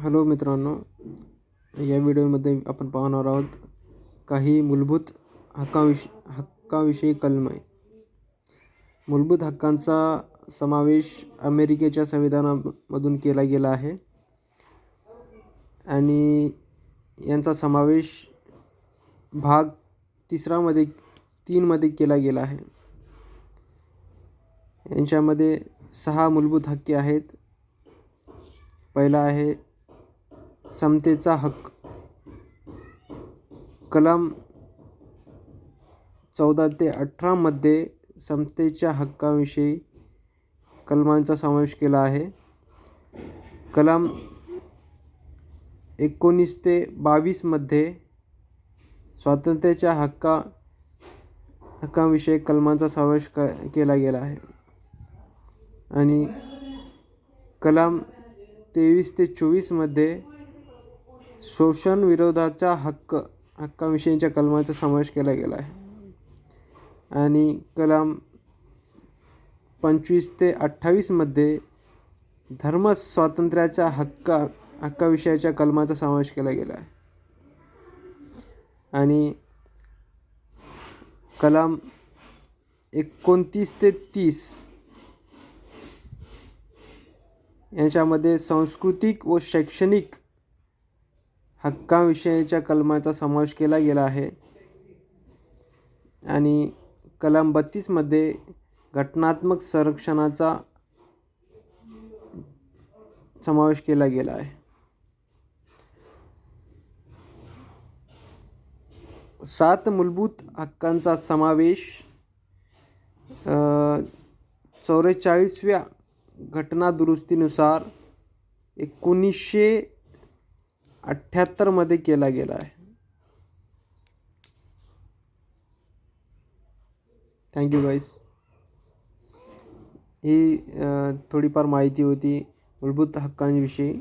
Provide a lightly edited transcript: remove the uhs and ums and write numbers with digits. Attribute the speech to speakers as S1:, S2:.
S1: Hello मित्रांनो, या व्हिडिओमध्ये आपण पाहणार आहोत काही मूलभूत हक्काविषयी कलमे. मूलभूत हक्कांचा समावेश अमेरिकेच्या संविधानामधून केला गेला आहे आणि यांचा समावेश भाग 3 मध्ये केला गेला आहे. यांच्यामध्ये 6 मूलभूत हक्के आहेत. पहिला आहे समतेचा हक्क. कलम 14 ते 18 मध्ये समतेच्या हक्काविषयी कलमांचा समावेश केला आहे. कलम 19 ते 22 मध्ये स्वातंत्र्याच्या हक्काविषयी कलमांचा समावेश केला गेला आहे आणि कलम 23 ते 24 मध्ये शोषण विरोधाच्या हक्काविषयीच्या कलमांचा समावेश केला गेला आहे आणि कलम 25 ते 28 मध्ये धर्म स्वातंत्र्याच्या हक्काविषयीच्या कलमांचा समावेश केला गेला आहे आणि कलम 29 ते 30 यांच्यामध्ये सांस्कृतिक व शैक्षणिक हक्काविषयीच्या कलमांचा समावेश केला गेला आहे आणि कलम 32 मध्ये घटनात्मक संरक्षणाचा समावेश केला गेला आहे. 7 मूलभूत हक्कांचा समावेश 44व्या घटना दुरुस्तीनुसार 1978 मध्ये केला गेला आहे. थँक्यू गाईस. ही थोडीफार माहिती होती मूलभूत हक्कांविषयी.